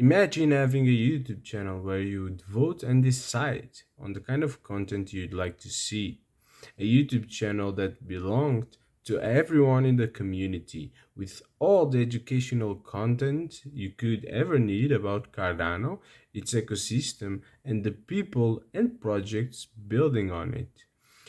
Imagine having a YouTube channel where you would vote and decide on the kind of content you'd like to see. A YouTube channel that belonged to everyone in the community with all the educational content you could ever need about Cardano, its ecosystem, and the people and projects building on it.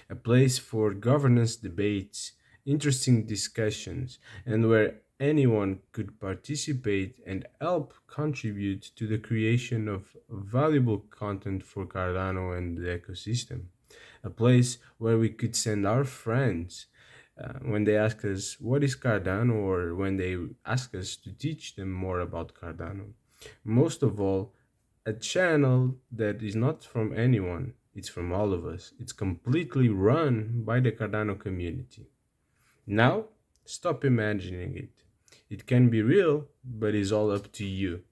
A place for governance debates, interesting discussions, and where anyone could participate and help contribute to the creation of valuable content for Cardano and the ecosystem. A place where we could send our friends when they ask us what is Cardano, or when they ask us to teach them more about Cardano. Most of all, a channel that is not from anyone, it's from all of us. It's completely run by the Cardano community. Now, stop imagining it. It can be real, but it's all up to you.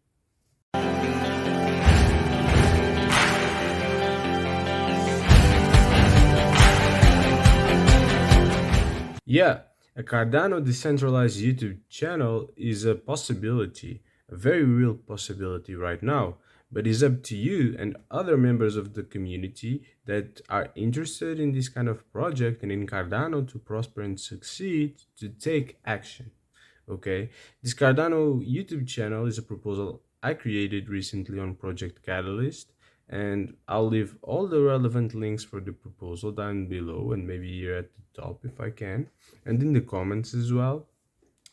Yeah, a Cardano Decentralized YouTube channel is a possibility, a very real possibility right now, but it's up to you and other members of the community that are interested in this kind of project and in Cardano to prosper and succeed to take action. Okay, this Cardano YouTube channel is a proposal I created recently on Project Catalyst, and I'll leave all the relevant links for the proposal down below and maybe here at the top if I can, and in the comments as well.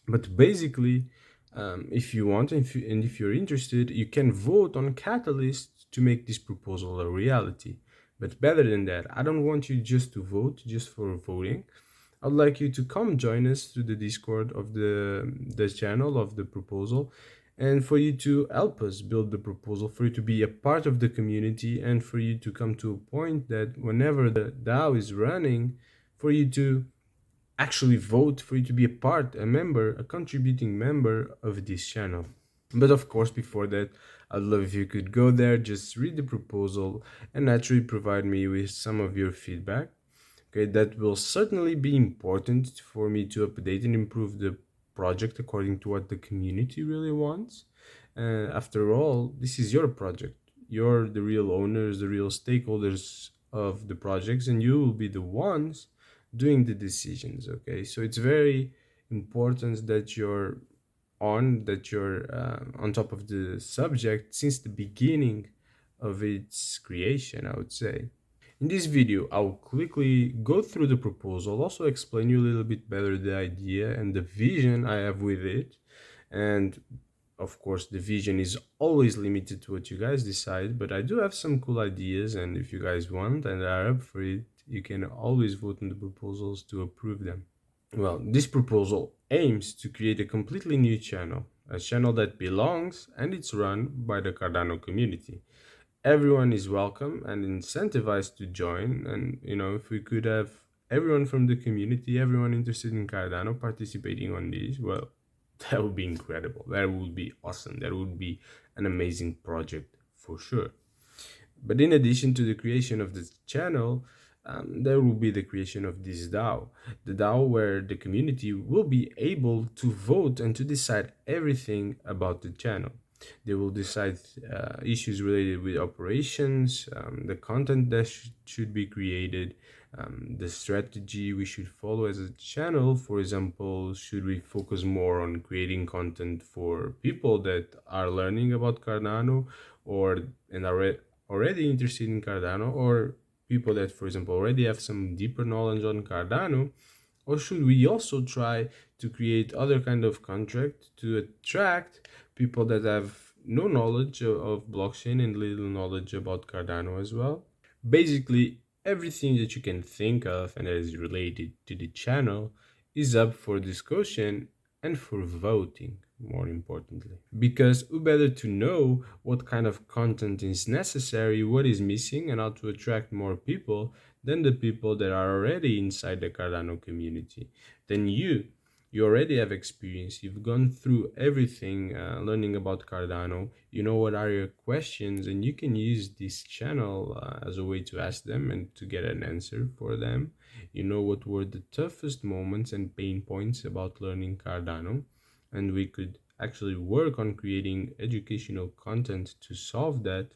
But basically, if you want and if you're interested, you can vote on Catalyst to make this proposal a reality. But better than that, I don't want you just to vote just for voting. I'd like you to come join us through the Discord of the channel of the proposal, and for you to help us build the proposal, for you to be a part of the community, and for you to come to a point that whenever the DAO is running, for you to actually vote, for you to be a part, a member, a contributing member of this channel. But of course, before that, I'd love if you could go there, just read the proposal, and naturally provide me with some of your feedback. Okay, that will certainly be important for me to update and improve the project according to what the community really wants. After all, this is your project. You're the real owners, the real stakeholders of the projects, and you will be the ones doing the decisions. Okay, so it's very important that you're on top of the subject since the beginning of its creation, I would say. In this video, I'll quickly go through the proposal, also explain you a little bit better the idea and the vision I have with it. And of course, the vision is always limited to what you guys decide, but I do have some cool ideas, and if you guys want and are up for it, you can always vote on the proposals to approve them. Well, this proposal aims to create a completely new channel, a channel that belongs and it's run by the Cardano community. Everyone is welcome and incentivized to join, and if we could have everyone from the community, everyone interested in Cardano participating on this, well, that would be incredible. That would be awesome. That would be an amazing project for sure. But in addition to the creation of the channel, there will be the creation of this DAO, the DAO where the community will be able to vote and to decide everything about the channel. They will decide issues related with operations, the content that should be created, the strategy we should follow as a channel. For example, should we focus more on creating content for people that are learning about Cardano and are already interested in Cardano, or people that, for example, already have some deeper knowledge on Cardano? Or should we also try to create other kind of contract to attract people that have no knowledge of blockchain and little knowledge about Cardano as well? Basically, everything that you can think of and that is related to the channel is up for discussion and for voting, more importantly. Because who better to know what kind of content is necessary, what is missing, and how to attract more people than the people that are already inside the Cardano community? Then you already have experience, you've gone through everything, learning about Cardano, you know what are your questions, and you can use this channel as a way to ask them and to get an answer for them. You know what were the toughest moments and pain points about learning Cardano, and we could actually work on creating educational content to solve that,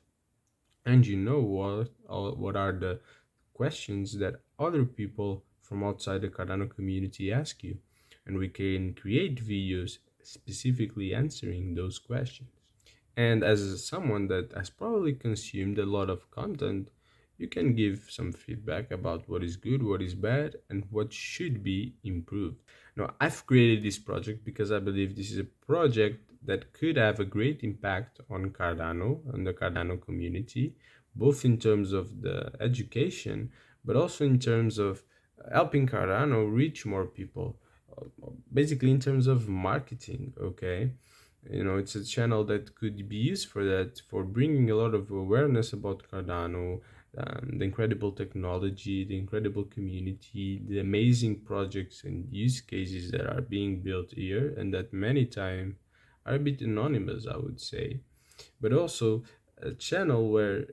and you know what are the questions that other people from outside the Cardano community ask you, and we can create videos specifically answering those questions. And as someone that has probably consumed a lot of content, you can give some feedback about what is good, what is bad, and what should be improved. Now, I've created this project because I believe this is a project that could have a great impact on Cardano, on the Cardano community, both in terms of the education, but also in terms of helping Cardano reach more people, basically in terms of marketing, okay? It's a channel that could be used for that, for bringing a lot of awareness about Cardano, the incredible technology, the incredible community, the amazing projects and use cases that are being built here, and that many times are a bit anonymous, I would say. But also a channel where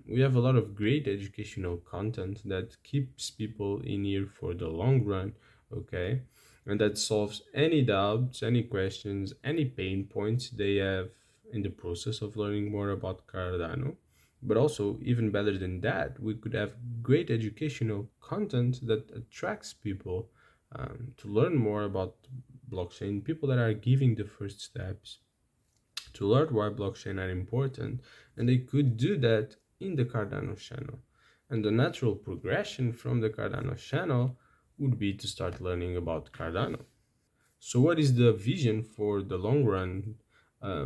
we have a lot of great educational content that keeps people in here for the long run, okay? And that solves any doubts, any questions, any pain points they have in the process of learning more about Cardano. But also, even better than that, we could have great educational content that attracts people to learn more about blockchain, people that are giving the first steps to learn why blockchain are important, and they could do that in the Cardano channel. And the natural progression from the Cardano channel would be to start learning about Cardano. So, what is the vision for the long run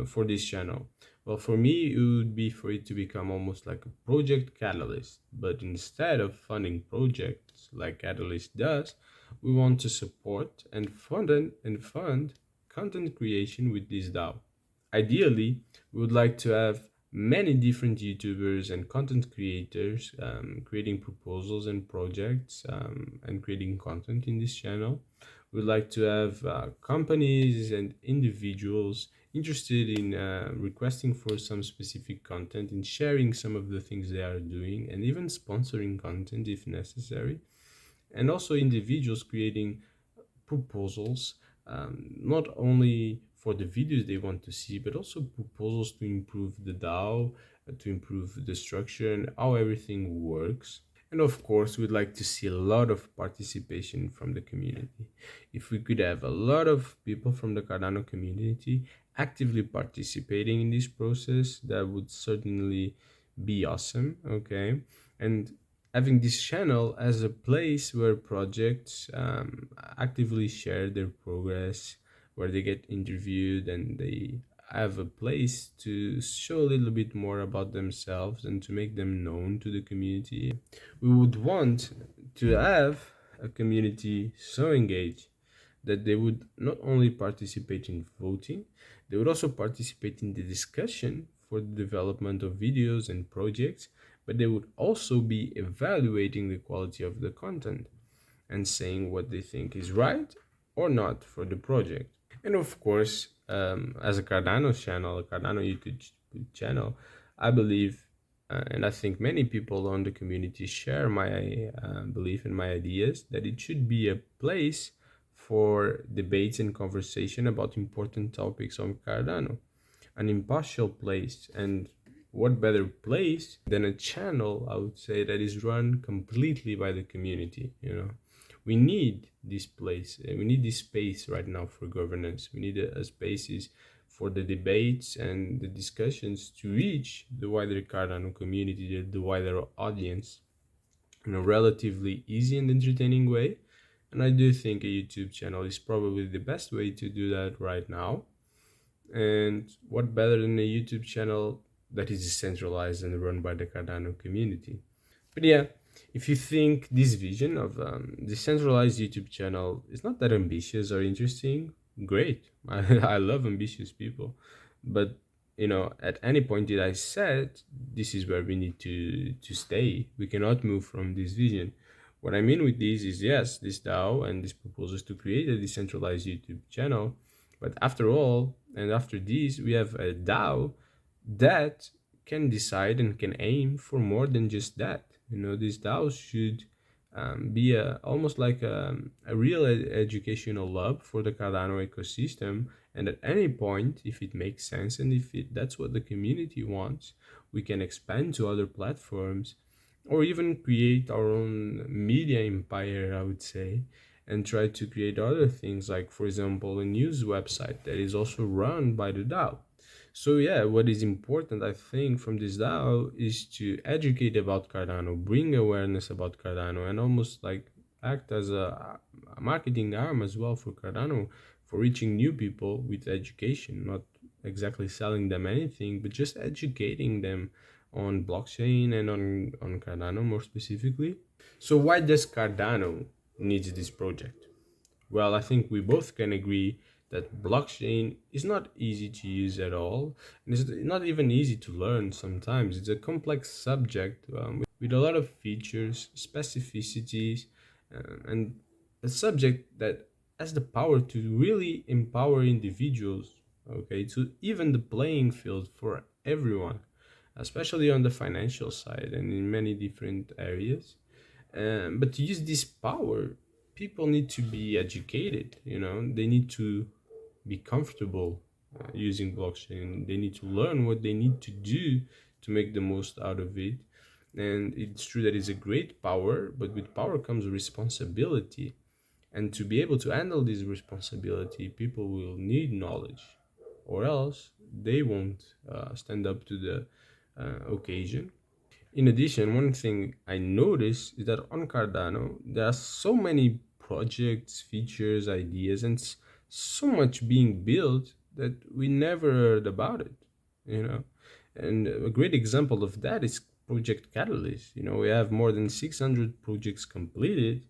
for this channel? Well, for me, it would be for it to become almost like a project catalyst. But instead of funding projects like Catalyst does, we want to support and fund content creation with this DAO. Ideally, we would like to have many different YouTubers and content creators creating proposals and projects and creating content in this channel. We'd like to have companies and individuals interested in requesting for some specific content and sharing some of the things they are doing, and even sponsoring content if necessary. And also individuals creating proposals, not only for the videos they want to see, but also proposals to improve the DAO, to improve the structure and how everything works. And of course, we'd like to see a lot of participation from the community. If we could have a lot of people from the Cardano community actively participating in this process, that would certainly be awesome, okay? And having this channel as a place where projects actively share their progress, where they get interviewed and they have a place to show a little bit more about themselves and to make them known to the community. We would want to have a community so engaged that they would not only participate in voting, they would also participate in the discussion for the development of videos and projects, but they would also be evaluating the quality of the content and saying what they think is right or not for the project. And of course, as a Cardano channel, a Cardano YouTube channel, I believe, and I think many people on the community share my belief and my ideas, that it should be a place for debates and conversation about important topics on Cardano, an impartial place. And what better place than a channel, I would say, that is run completely by the community. We need this place, we need this space right now for governance. We need a spaces for the debates and the discussions to reach the wider Cardano community, the wider audience, in a relatively easy and entertaining way. And I do think a YouTube channel is probably the best way to do that right now. And what better than a YouTube channel that is decentralized and run by the Cardano community? But yeah, if you think this vision of decentralized YouTube channel is not that ambitious or interesting, great. I love ambitious people. But at any point that I said, this is where we need to stay. We cannot move from this vision. What I mean with this is, yes, this DAO and this proposes to create a decentralized YouTube channel. But after all, and after this, we have a DAO that can decide and can aim for more than just that. These DAOs should be almost like a real educational hub for the Cardano ecosystem, And at any point, if it makes sense and if that's what the community wants, we can expand to other platforms or even create our own media empire, I would say, and try to create other things, like, for example, a news website that is also run by the DAO. So yeah, what is important, I think, from this DAO is to educate about Cardano, bring awareness about Cardano, and almost like act as a marketing arm as well for Cardano, for reaching new people with education, not exactly selling them anything, but just educating them on blockchain and on Cardano more specifically. So why does Cardano needs this project? Well, I think we both can agree that blockchain is not easy to use at all, and it's not even easy to learn sometimes. It's a complex subject with a lot of features, specificities, and a subject that has the power to really empower individuals, okay, to even the playing field for everyone, especially on the financial side and in many different areas. But to use this power, people need to be educated. They need to be comfortable using blockchain. They need to learn what they need to do to make the most out of it. And it's true that it's a great power, but with power comes responsibility. And to be able to handle this responsibility, people will need knowledge, or else they won't stand up to the occasion. In addition, one thing I noticed is that on Cardano, there are so many projects, features, ideas, and so much being built that we never heard about it, you know. And a great example of that is Project Catalyst. We have more than 600 projects completed,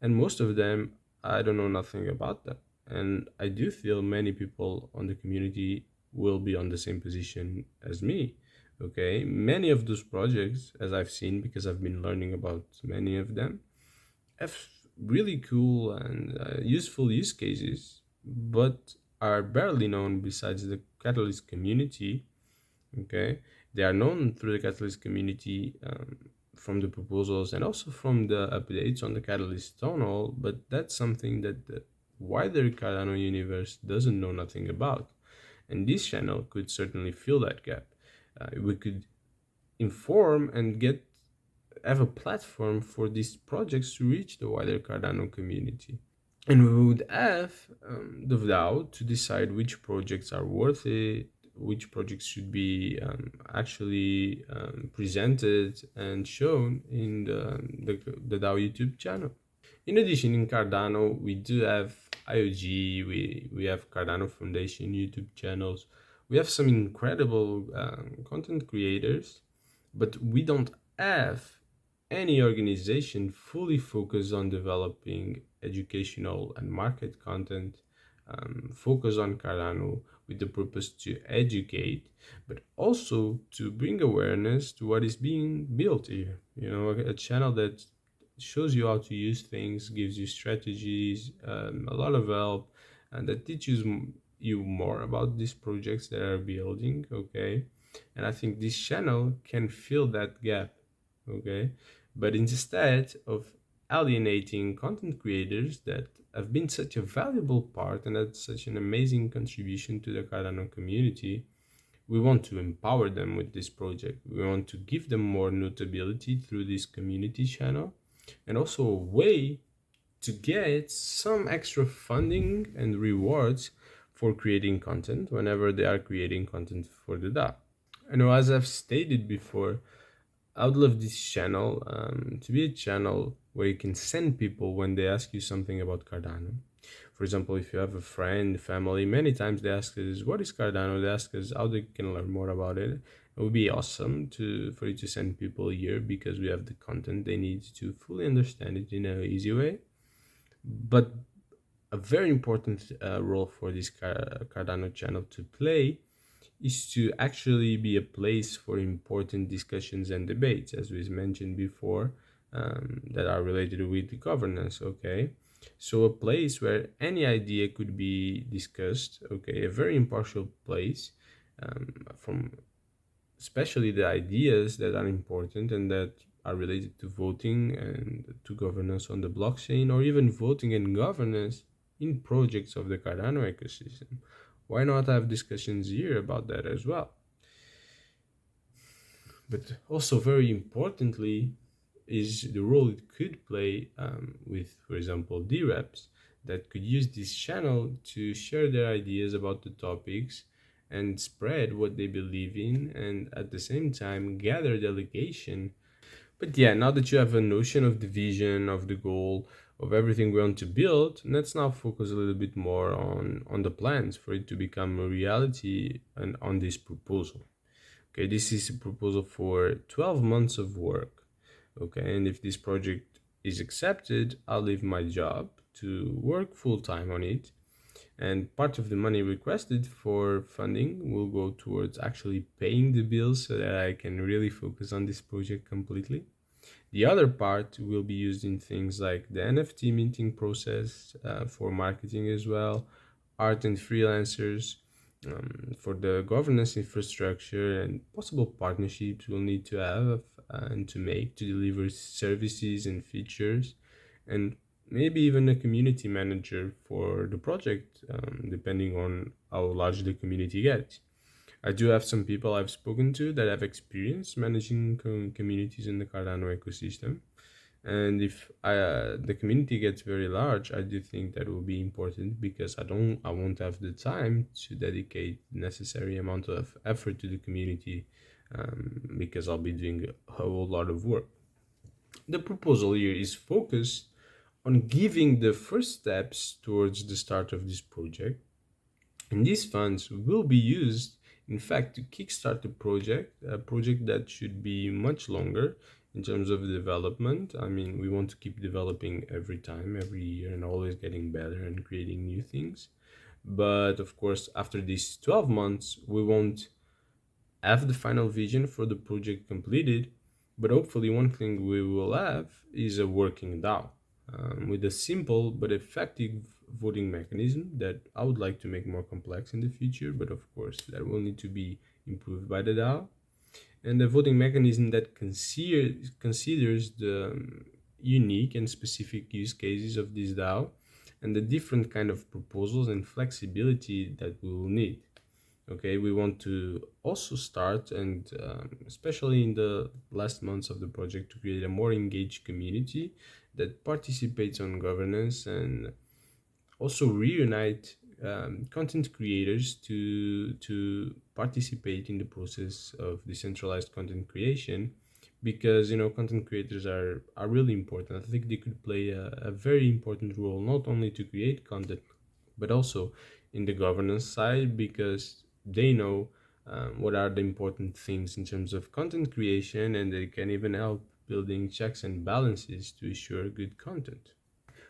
and most of them, I don't know nothing about them. And I do feel many people on the community will be on the same position as me. Okay, many of those projects, as I've seen because I've been learning about many of them, have really cool and useful use cases, but are barely known besides the Catalyst community. Okay, they are known through the Catalyst community, from the proposals and also from the updates on the Catalyst tunnel, but that's something that the wider Cardano universe doesn't know nothing about. And this channel could certainly fill that gap. We could inform and have a platform for these projects to reach the wider Cardano community. And we would have the DAO to decide which projects are worth it, which projects should be actually presented and shown in the DAO YouTube channel. In addition, in Cardano, we do have IOG, we have Cardano Foundation YouTube channels. We have some incredible content creators, but we don't have any organization fully focused on developing educational and market content, focus on Cardano with the purpose to educate, but also to bring awareness to what is being built here. A channel that shows you how to use things, gives you strategies, a lot of help, and that teaches you more about these projects that are building. Okay, and I think this channel can fill that gap. Okay, but instead of alienating content creators that have been such a valuable part and had such an amazing contribution to the Cardano community, we want to empower them with this project. We want to give them more notability through this community channel, and also a way to get some extra funding and rewards for creating content whenever they are creating content for the DAO. As I've stated before, I would love this channel to be a channel where you can send people when they ask you something about Cardano. For example, if you have a friend, family, many times they ask us, what is Cardano? They ask us how they can learn more about it. It would be awesome for you to send people here, because we have the content they need to fully understand it in an easy way. But a very important role for this Cardano channel to play is to actually be a place for important discussions and debates, as we mentioned before, that are related with the governance. Okay, so a place where any idea could be discussed. Okay, a very impartial place, from especially the ideas that are important and that are related to voting and to governance on the blockchain, or even voting and governance in projects of the Cardano ecosystem. Why not have discussions here about that as well? But also, very importantly, is the role it could play with, for example, DReps that could use this channel to share their ideas about the topics and spread what they believe in, and at the same time gather delegation. But yeah, now that you have a notion of the vision, of the goal, of everything we want to build, let's now focus a little bit more on the plans for it to become a reality and on this proposal. Okay, this is a proposal for 12 months of work. Okay, and if this project is accepted, I'll leave my job to work full time on it. And part of the money requested for funding will go towards actually paying the bills so that I can really focus on this project completely. The other part will be used in things like the NFT minting process for marketing as well, art and freelancers, for the governance infrastructure and possible partnerships we'll need to have and to make to deliver services and features, and maybe even a community manager for the project, depending on how large the community gets. I do have some people I've spoken to that have experience managing communities in the Cardano ecosystem. And if the community gets very large, I do think that will be important because I won't have the time to dedicate the necessary amount of effort to the community, because I'll be doing a whole lot of work. The proposal here is focused on giving the first steps towards the start of this project, and these funds will be used, in fact, to kickstart the project, a project that should be much longer in terms of development. I mean, we want to keep developing every time, every year, and always getting better and creating new things. But of course, after these 12 months, we won't have the final vision for the project completed, but hopefully one thing we will have is a working DAO, with a simple but effective voting mechanism that I would like to make more complex in the future, but of course that will need to be improved by the DAO, and a voting mechanism that considers the unique and specific use cases of this DAO and the different kind of proposals and flexibility that we will need. Okay, we want to also start, and especially in the last months of the project, to create a more engaged community that participates on governance, and also reunite content creators to participate in the process of decentralized content creation, because content creators are really important. I think they could play a very important role, not only to create content but also in the governance side, because they know what are the important things in terms of content creation, and they can even help building checks and balances to ensure good content.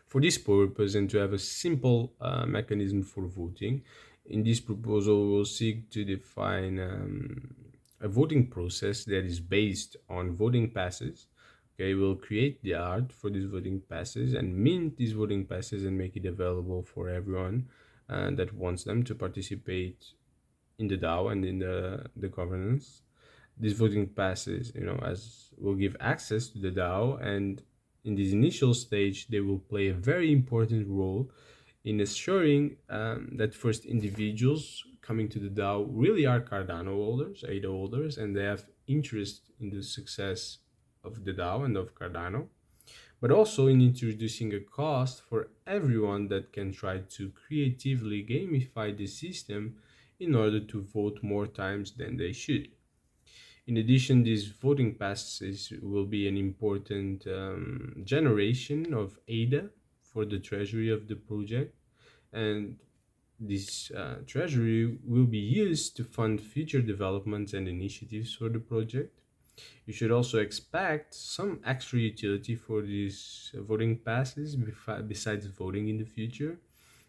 For this purpose, and to have a simple mechanism for voting, in this proposal we'll seek to define a voting process that is based on voting passes. Okay, we'll create the art for these voting passes and mint these voting passes and make it available for everyone that wants them to participate in the DAO and in the governance. These voting passes, as will give access to the DAO, and in this initial stage, they will play a very important role in assuring that first individuals coming to the DAO really are Cardano holders, ADA holders, and they have interest in the success of the DAO and of Cardano, but also in introducing a cost for everyone that can try to creatively gamify the system in order to vote more times than they should. In addition, these voting passes will be an important generation of ADA for the treasury of the project, and this treasury will be used to fund future developments and initiatives for the project. You should also expect some extra utility for these voting passes besides voting in the future,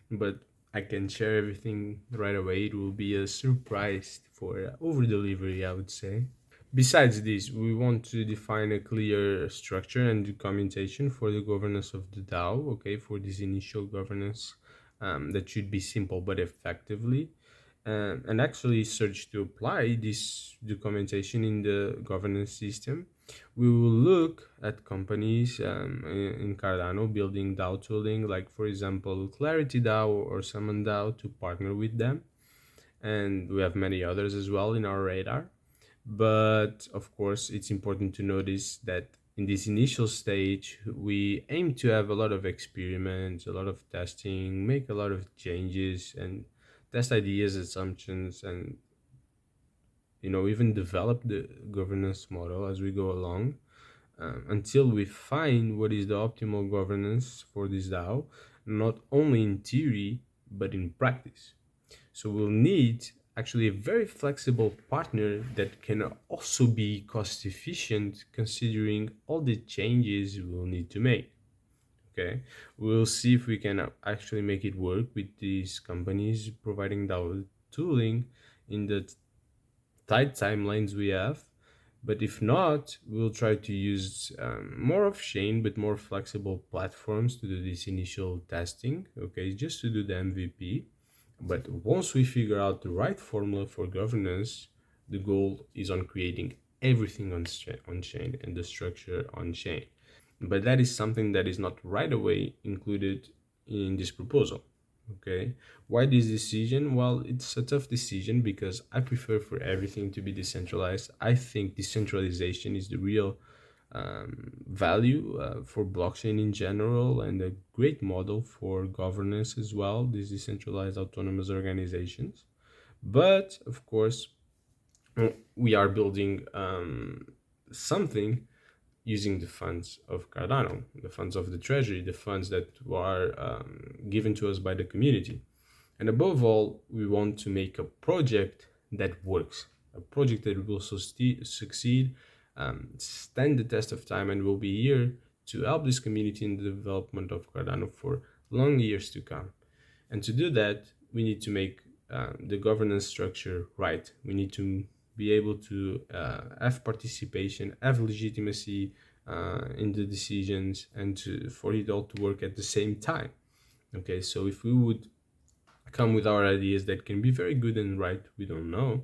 but I can share everything right away. It will be a surprise for over delivery, I would say. Besides this, we want to define a clear structure and documentation for the governance of the DAO, okay, for this initial governance, that should be simple but effectively. And actually search to apply this documentation in the governance system. We will look at companies in Cardano building DAO tooling, like for example Clarity DAO or Summon DAO, to partner with them. and we have many others as well in our radar. But of course, it's important to notice that in this initial stage, we aim to have a lot of experiments, a lot of testing, make a lot of changes, and test ideas, assumptions, and even develop the governance model as we go along, until we find what is the optimal governance for this DAO, not only in theory but in practice. So we'll need actually a very flexible partner that can also be cost efficient, considering all the changes we'll need to make. Okay, we'll see if we can actually make it work with these companies providing DAO tooling in the tight timelines we have. But if not, we'll try to use more off-chain but more flexible platforms to do this initial testing, okay, just to do the MVP. But once we figure out the right formula for governance, the goal is on creating everything on chain and the structure on chain. But that is something that is not right away included in this proposal. Okay, why this decision? Well, it's a tough decision because I prefer for everything to be decentralized. I think decentralization is the real value for blockchain in general, and a great model for governance as well, these decentralized autonomous organizations. But of course, we are building something using the funds of Cardano, the funds of the treasury, the funds that were given to us by the community. And above all, we want to make a project that works, a project that will succeed, stand the test of time, and will be here to help this community in the development of Cardano for long years to come. And to do that, we need to make the governance structure right. We need to be able to have participation, have legitimacy in the decisions, and for it all to work at the same time. Okay, so if we would come with our ideas that can be very good and right, we don't know,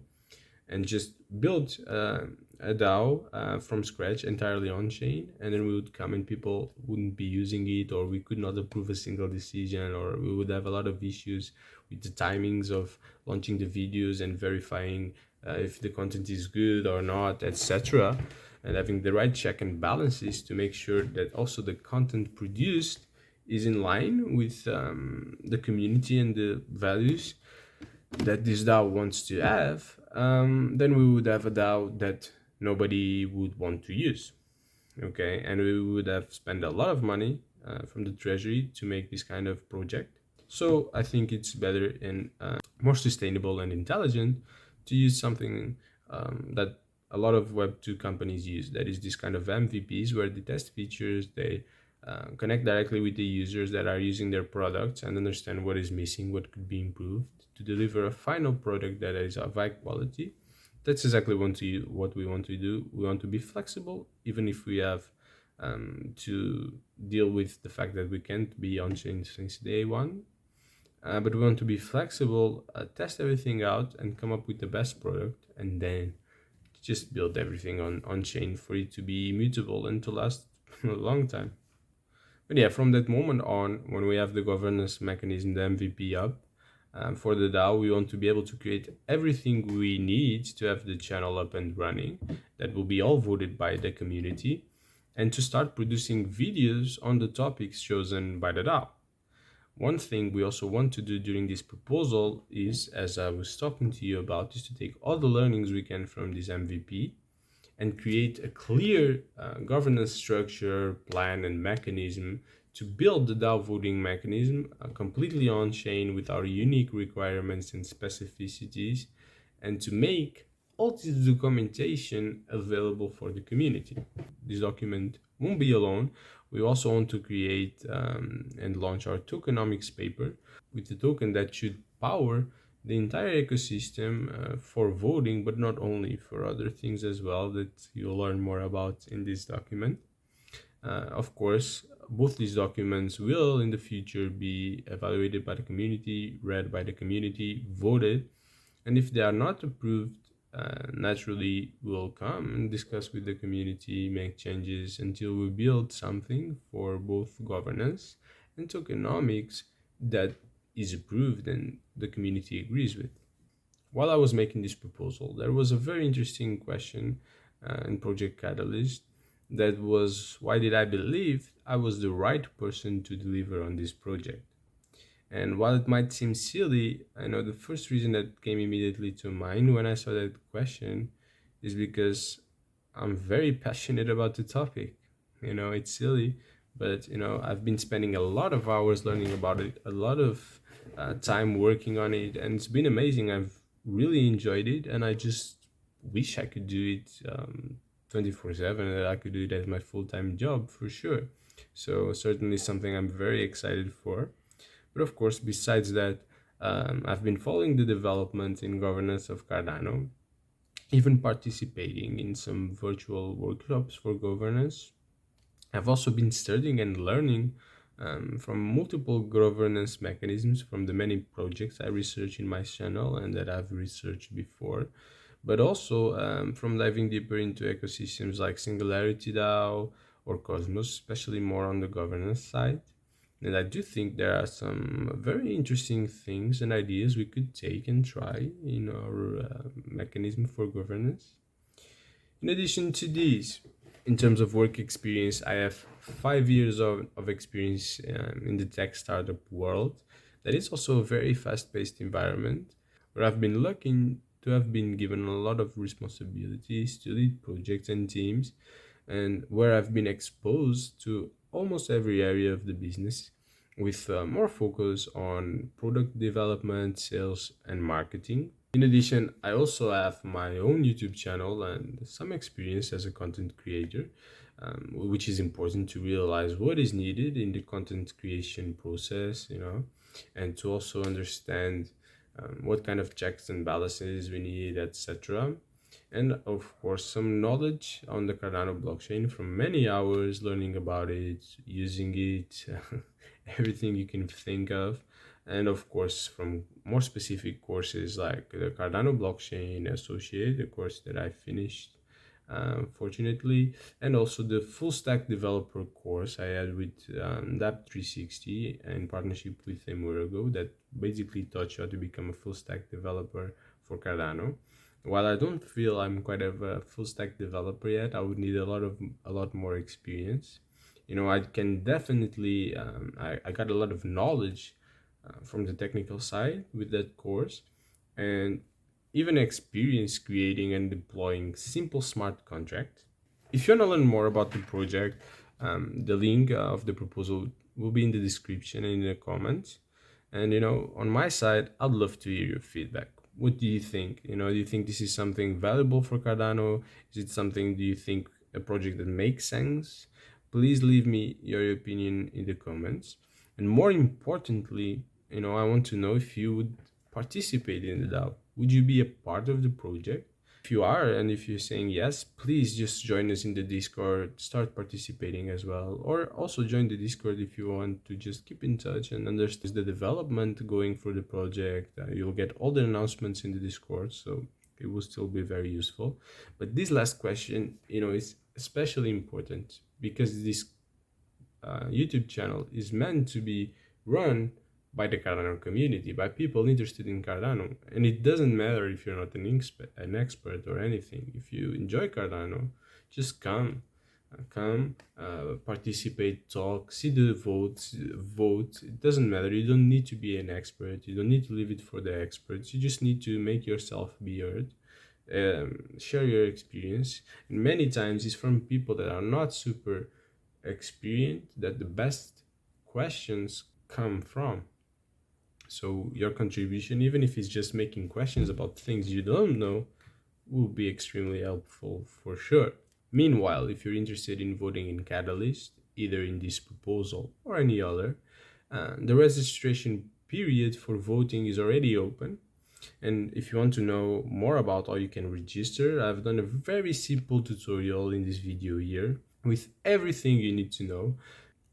and just build a DAO from scratch entirely on chain, and then we would come and people wouldn't be using it, or we could not approve a single decision, or we would have a lot of issues with the timings of launching the videos and verifying if the content is good or not, etc., and having the right check and balances to make sure that also the content produced is in line with the community and the values that this DAO wants to have, then we would have a DAO that nobody would want to use. Okay, and we would have spent a lot of money from the treasury to make this kind of project. So I think it's better and more sustainable and intelligent to use something that a lot of Web2 companies use. That is this kind of MVPs where they test features, they connect directly with the users that are using their products and understand what is missing, what could be improved to deliver a final product that is of high quality. That's exactly what we want to do. We want to be flexible, even if we have to deal with the fact that we can't be on chain since day one. But we want to be flexible, test everything out, and come up with the best product, and then just build everything on chain for it to be immutable and to last a long time. But yeah, from that moment on, when we have the governance mechanism, the MVP up, for the DAO, we want to be able to create everything we need to have the channel up and running. That will be all voted by the community, and to start producing videos on the topics chosen by the DAO. One thing we also want to do during this proposal is, as I was talking to you about, is to take all the learnings we can from this MVP and create a clear governance structure, plan, and mechanism to build the DAO voting mechanism completely on-chain with our unique requirements and specificities, and to make all this documentation available for the community. This document won't be alone. We also want to create and launch our tokenomics paper with the token that should power the entire ecosystem for voting, but not only, for other things as well that you'll learn more about in this document. Of course, both these documents will in the future be evaluated by the community, read by the community, voted, and if they are not approved, naturally we'll come and discuss with the community, make changes until we build something for both governance and tokenomics that is approved and the community agrees with. While I was making this proposal, there was a very interesting question in Project Catalyst that was, why did I believe I was the right person to deliver on this project? And while it might seem silly, I know the first reason that came immediately to mind when I saw that question is because I'm very passionate about the topic. It's silly, but I've been spending a lot of hours learning about it, a lot of time working on it, and it's been amazing. I've really enjoyed it, and I just wish I could do it 24/7, that I could do it as my full-time job for sure. So certainly something I'm very excited for. But of course, besides that, I've been following the development in governance of Cardano, even participating in some virtual workshops for governance. I've also been studying and learning from multiple governance mechanisms from the many projects I research in my channel and that I've researched before, but also from diving deeper into ecosystems like Singularity DAO or Cosmos, especially more on the governance side. And I do think there are some very interesting things and ideas we could take and try in our mechanism for governance. In addition to these, in terms of work experience, I have 5 years of experience in the tech startup world. That is also a very fast-paced environment where I've been lucky to have been given a lot of responsibilities to lead projects and teams, and where I've been exposed to almost every area of the business with more focus on product development, sales, and marketing. In addition, I also have my own YouTube channel and some experience as a content creator, which is important to realize what is needed in the content creation process, and to also understand what kind of checks and balances we need, etc. And of course, some knowledge on the Cardano blockchain from many hours learning about it, using it, everything you can think of. And of course, from more specific courses like the Cardano blockchain associate, the course that I finished, fortunately, and also the full stack developer course I had with DAP 360 in partnership with Emurago that basically taught you how to become a full stack developer for Cardano. While I don't feel I'm quite a full stack developer yet, I would need a lot more experience. I can definitely I got a lot of knowledge from the technical side with that course, and even experience creating and deploying simple smart contracts. If you want to learn more about the project, the link of the proposal will be in the description and in the comments. And on my side, I'd love to hear your feedback. What do you think? Do you think this is something valuable for Cardano? Is it something, do you think, a project that makes sense? Please leave me your opinion in the comments. And more importantly, I want to know if you would participate in the DAO. Would you be a part of the project? If you are, and if you're saying yes, please just join us in the Discord, start participating as well, or also join the Discord if you want to just keep in touch and understand the development going for the project. You'll get all the announcements in the Discord, so it will still be very useful. But this last question, is especially important because this YouTube channel is meant to be run by the Cardano community, by people interested in Cardano. And it doesn't matter if you're not an expert or anything. If you enjoy Cardano, just come, participate, talk, see the votes, vote. It doesn't matter. You don't need to be an expert. You don't need to leave it for the experts. You just need to make yourself be heard. Share your experience. And many times it's from people that are not super experienced that the best questions come from. So your contribution, even if it's just making questions about things you don't know, will be extremely helpful for sure. Meanwhile, if you're interested in voting in Catalyst, either in this proposal or any other, the registration period for voting is already open. And if you want to know more about how you can register, I've done a very simple tutorial in this video here with everything you need to know.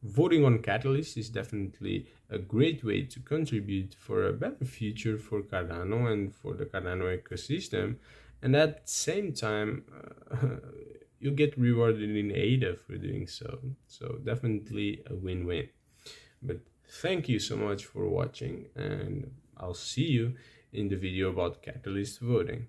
Voting on Catalyst is definitely a great way to contribute for a better future for Cardano and for the Cardano ecosystem. And at the same time, you get rewarded in ADA for doing so. So definitely a win-win. But thank you so much for watching, and I'll see you in the video about catalyst voting.